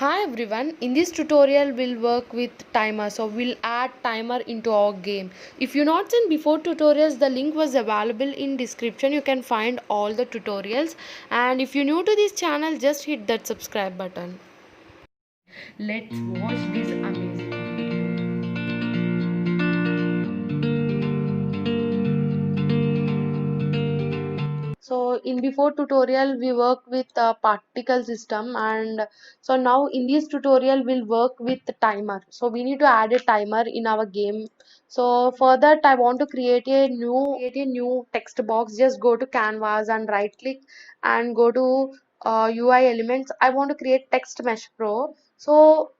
Hi everyone, in this tutorial we'll work with timer. So we'll add timer into our game. If you not seen before tutorials, the link was available in description. You can find all the tutorials, and if you're new to this channel, just hit that subscribe button. Let's watch this amazing. So in before tutorial we work with a particle system, and so now in this tutorial we'll work with the timer. So we need to add a timer in our game. So for that I want to create a new text box. Just go to canvas and right click and go to UI elements. I want to create text mesh pro. So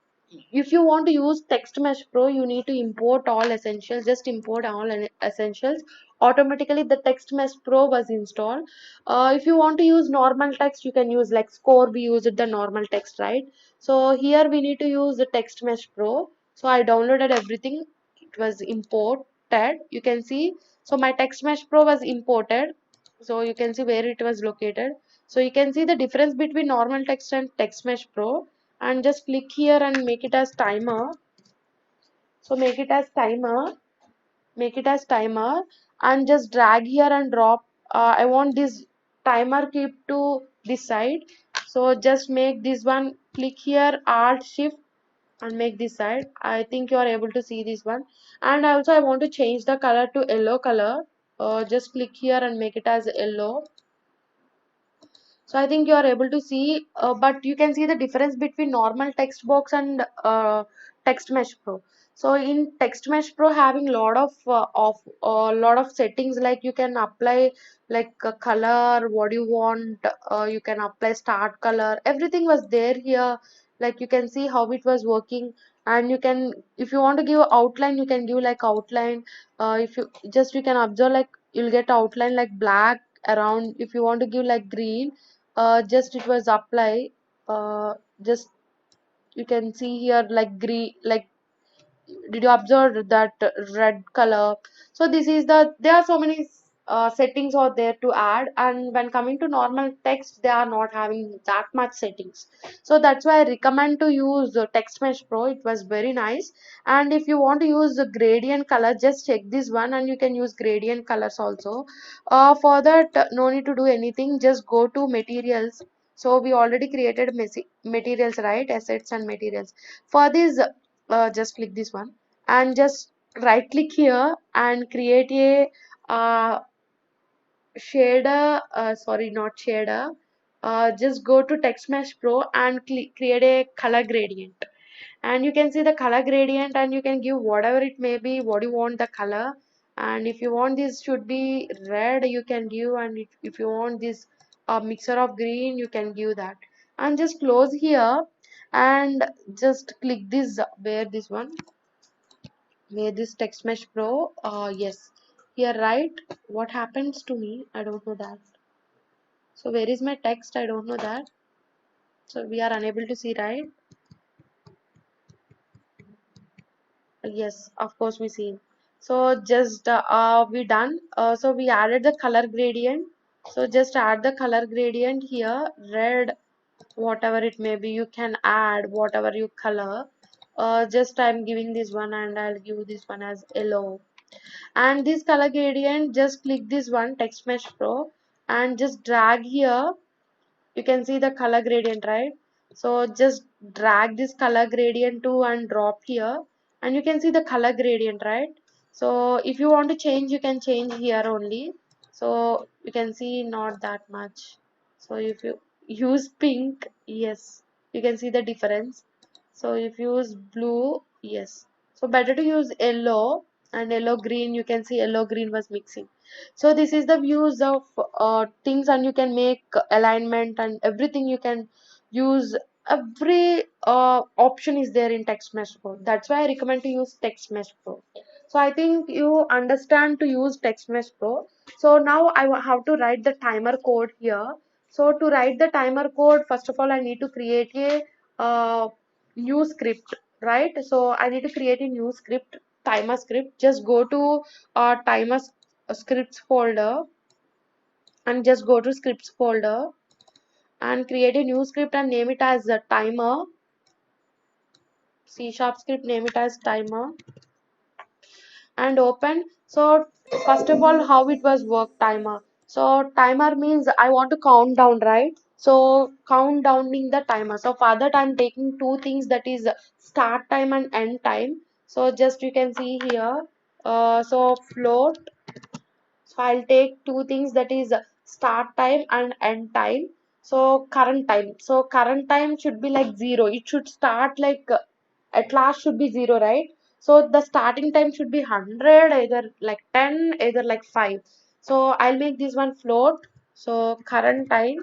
if you want to use text mesh pro, you need to import all essentials. Just import all essentials. Automatically the text mesh pro was installed. If you want to use normal text, you can use like score. We used the normal text, right? So here we need to use the text mesh pro. So I downloaded everything. It was imported. You can see. So my text mesh pro was imported. So you can see where it was located. So you can see the difference between normal text and text mesh pro, and just click here and make it as timer. So make it as timer, and just drag here and drop. I want this timer keep to this side, so just make this one. Click here, alt shift, and make this side. I think you are able to see this one. And also I want to change the color to yellow color. Just click here and make it as yellow. So I think you are able to see, but you can see the difference between normal text box and text mesh pro. So in text mesh pro having lot of settings, like you can apply like a color what you want. You can apply start color. Everything was there here. Like you can see how it was working, and you can, if you want to give outline, you can give like outline. If you just, you can observe like you'll get outline like black around. If you want to give like green, just it was apply. Just you can see here like green, like did you observe that red color? So this is there are so many settings out there to add, and when coming to normal text they are not having that much settings. So that's why I recommend to use text mesh pro. It was very nice. And if you want to use the gradient color, just check this one and you can use gradient colors also. For that, no need to do anything, just go to materials. So we already created materials, right? Assets and materials. For this, just click this one and just right click here and create a shader. Sorry, not shader. Just go to text mesh pro and create a color gradient, and you can see the color gradient, and you can give whatever it may be, what you want the color. And if you want this should be red, you can give. And if you want this mixture of green, you can give that. And just close here and just click this, where this one, where this text mesh pro. Yes, here, right? What happens to me, I don't know that. So where is my text? I don't know that. So we are unable to see, right? Yes, of course we see. So just we done. So we added the color gradient. So just add the color gradient here, red, whatever it may be. You can add whatever you color. Just I'm giving this one, and I'll give this one as yellow. And this color gradient, just click this one, text mesh pro, and just drag here. You can see the color gradient, right? So just drag this color gradient to and drop here, and you can see the color gradient, right? So if you want to change, you can change here only. So you can see not that much. So if you use pink, yes, you can see the difference. So if you use blue, yes, so better to use yellow. And yellow green, you can see yellow green was mixing. So this is the views of things, and you can make alignment and everything. You can use every option is there in text mesh pro. That's why I recommend to use text mesh pro. So I think you understand to use text mesh pro. So now have to write the timer code here. So to write the timer code, first of all I need to create a new script, right? So I need to create a new script, timer script. Just go to timer scripts folder, and just go to scripts folder and create a new script and name it as a timer. C sharp script, name it as timer, and open. So first of all, how it was work timer. So timer means I want to count down, right? So count downing the timer. So for that I'm taking two things, that is start time and end time. So just you can see here. So float. So I'll take two things, that is start time and end time. So current time. So current time should be like 0. It should start like at last should be 0, right? So the starting time should be 100, either like 10, either like 5. So I'll make this one float. So current time.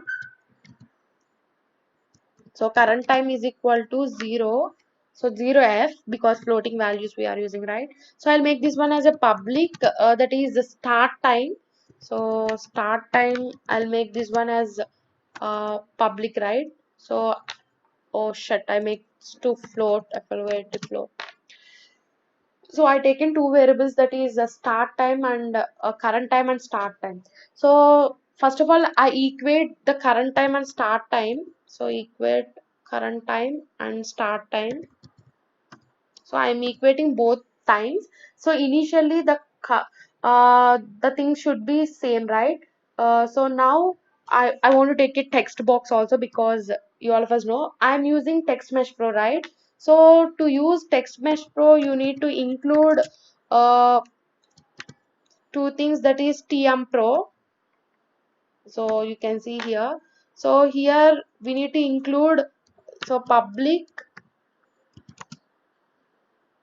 So current time is equal to 0. So 0f, because floating values we are using, right? So I'll make this one as a public, that is the start time. So start time, I'll make this one as public, right? So, oh shit, I make to float, FLOAT to float. So I taken two variables, that is a start time and current time and start time. So first of all, I equate the current time and start time. So equate current time and start time. So I'm equating both times. So initially the thing should be same, right? So now I want to take a text box also, because you all of us know I'm using Text Mesh Pro, right? So to use Text Mesh Pro, you need to include uh, two things, that is TM Pro. So you can see here. So here we need to include, so public.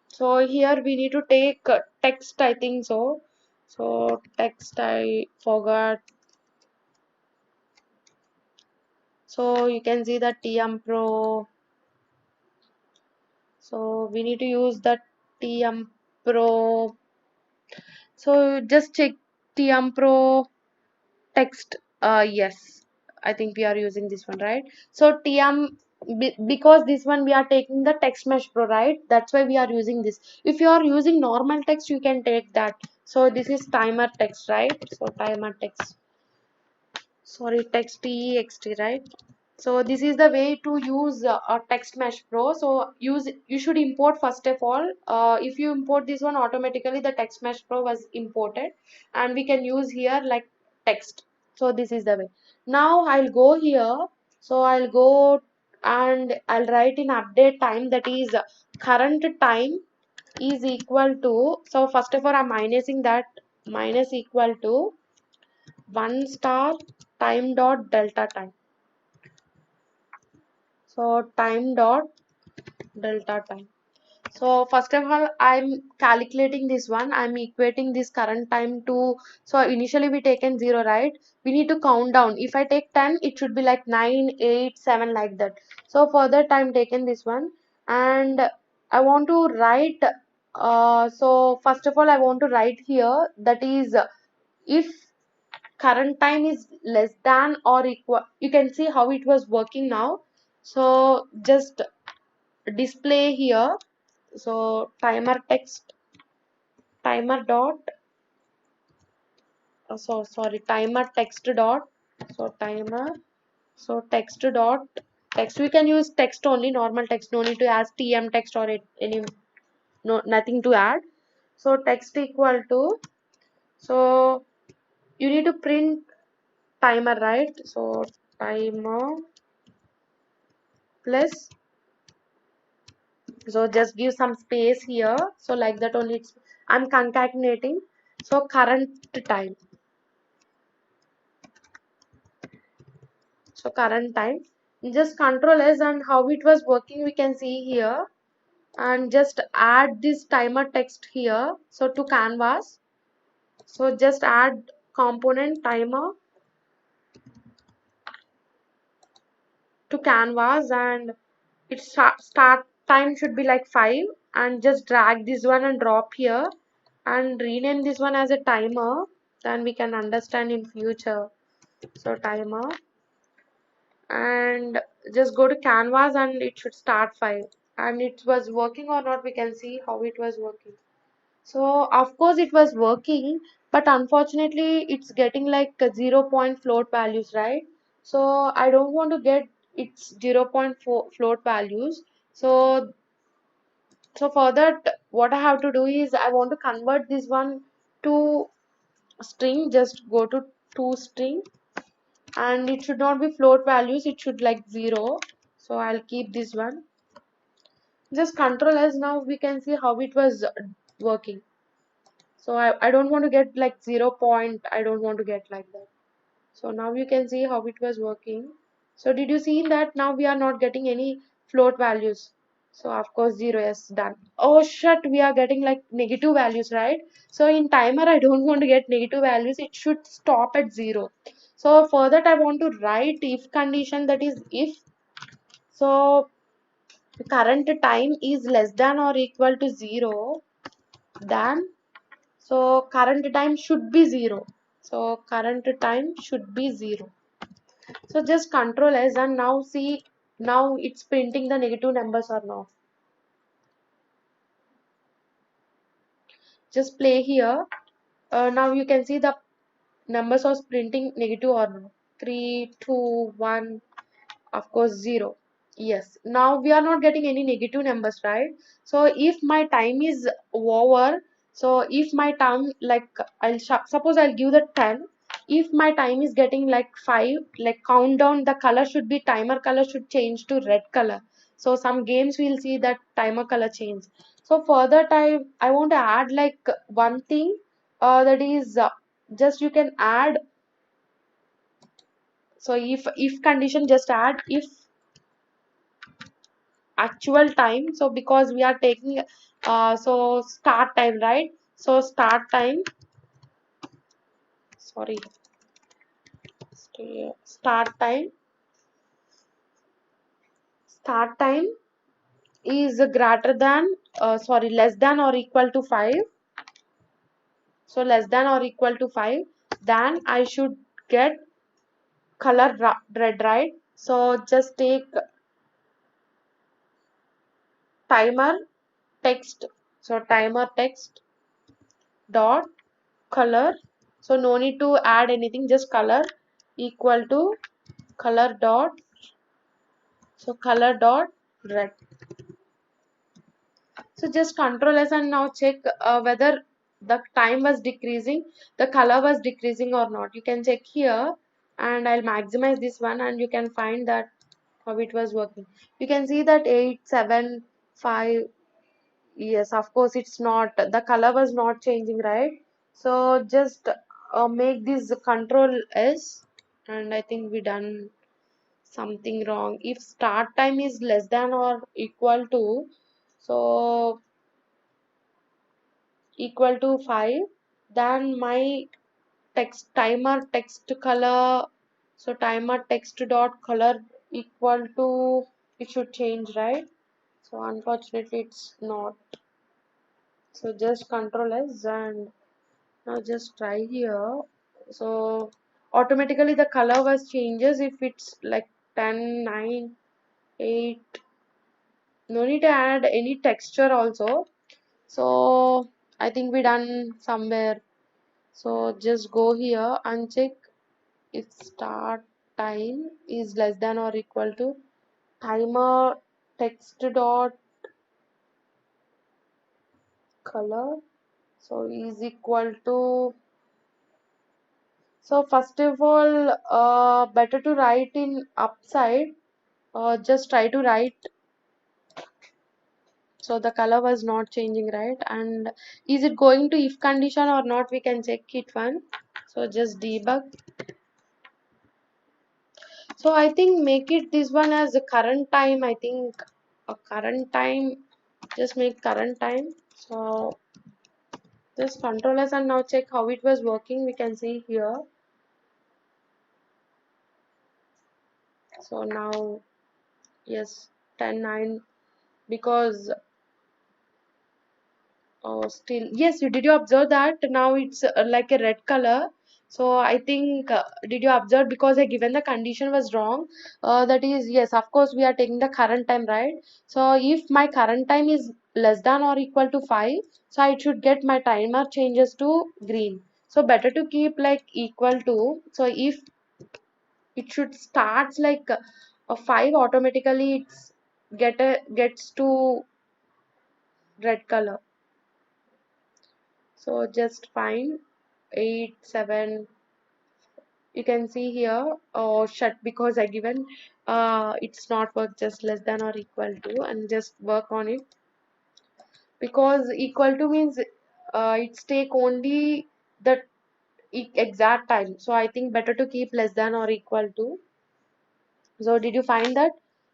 So here we need to take text, I think so. So text, I forgot. So you can see the TM Pro. So we need to use the TM Pro. So just check TM Pro text. Yes, I think we are using this one, right? So TM, because this one we are taking the Text Mesh Pro, right? That's why we are using this. If you are using normal text, you can take that. So this is timer text, right? So timer text, sorry, text text, right? So this is the way to use a Text Mesh Pro. So you should import first of all. If you import this one, automatically the Text Mesh Pro was imported, and we can use here like text. So this is the way. Now I'll go here. So I'll go and I'll write in update time, that is current time is equal to. So first of all, I'm minusing that, minus equal to 1 star time dot delta time. So time dot delta time. So first of all, I'm calculating this one. I'm equating this current time to, so initially we taken 0, right? We need to count down. If I take 10, it should be like 9, 8, 7, like that. So for that I'm taken this one, and I want to write, so first of all I want to write here, that is if current time is less than or equal, you can see how it was working now. So just display here. So timer text, timer dot, so sorry, timer text dot, so timer, so text dot text, we can use text only, normal text, no need to add tm text or any, no, nothing to add. So text equal to, so you need to print timer, right? So timer plus, so just give some space here. So like that only, I'm concatenating. So current time, so current time, just control S, and how it was working we can see here, and just add this timer text here, so to canvas. So just add component timer to canvas, and its start time should be like 5, and just drag this one and drop here, and rename this one as a timer, then we can understand in future. So timer, and just go to canvas, and it should start 5, and it was working or not, we can see how it was working. So of course it was working, but unfortunately it's getting like a 0 point float values, right? So I don't want to get its 0 0.4 float values. So So for that, what I have to do is I want to convert this one to string. Just go to string, and it should not be float values, it should like 0. So I'll keep this one. Just control as. Now we can see how it was working. So I don't want to get like 0 point, I don't want to get like that. So now you can see how it was working. So did you see that now we are not getting any float values? So of course 0 is done. Oh shit, we are getting like negative values, right? So in timer I don't want to get negative values, it should stop at 0. So for that I want to write if condition, that is if so current time is less than or equal to 0, then so current time should be 0. So current time should be 0. So just control S, and now see, now it's printing the negative numbers or not. Just play here. Now you can see the numbers are printing negative or not. 3, 2, 1, of course 0. Yes, now we are not getting any negative numbers, right? So if my time is over, so if my time, like suppose I'll give the 10, if my time is getting like 5, like countdown, the color should be, timer color should change to red color. So some games will see that timer color change. So for that I want to add like one thing, that is just you can add. So if condition, just add if actual time. So because we are taking so start time, right? So start time, sorry, start time is greater than sorry, less than or equal to 5. So less than or equal to 5, then I should get color red, right? So just take timer text. So timer text dot color. So no need to add anything, just color equal to color dot, so color dot red. So just control S and now check whether the time was decreasing, the color was decreasing or not. You can check here, and I'll maximize this one, and you can find that how it was working. You can see that 8, 7, 5. Yes, of course it's not, the color was not changing, right? So just make this control S, and I think we done something wrong. If start time is less than or equal to, so equal to 5, then my text timer text color, so timer text dot color equal to, it should change, right? So unfortunately it's not. So just control S, and now just try here. So automatically the color was changes if it's like 10, 9, 8. No need to add any texture also. So I think we done somewhere. So just go here and check if start time is less than or equal to timer text dot color, so is equal to. So first of all, better to write in upside. Just try to write. So the color was not changing, right? And is it going to if condition or not? We can check it one. So just debug. So I think make it this one as the current time. I think a current time. Just make current time. So just control S and now check how it was working. We can see here. So now yes, 10, 9, because oh, still, yes, you did you observe that now it's like a red color. So I think did you observe, because I given the condition was wrong. That is, yes, of course we are taking the current time, right? So if my current time is less than or equal to 5, so I should get my timer changes to green. So better to keep like equal to. So if it should starts like a 5, automatically it's gets to red color. So just find 8 7. You can see here, shut, because I given it's not work, just less than or equal to, and just work on it, because equal to means it's take only the exact time. So I think better to keep less than or equal to. So did you find that?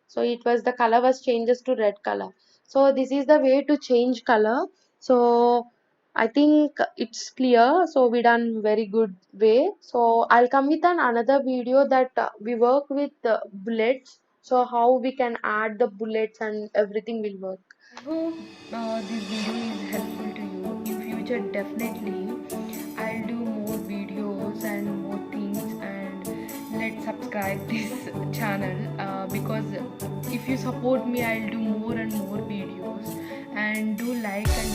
So it was, the color was changes to red color. So this is the way to change color. So I think it's clear. So we done very good way. So I'll come with another video that we work with bullets. So how we can add the bullets and everything will work. I hope this video is helpful to you. In future, definitely, I'll do more videos and more things. And let's subscribe this channel, because if you support me, I'll do more and more videos. And do like and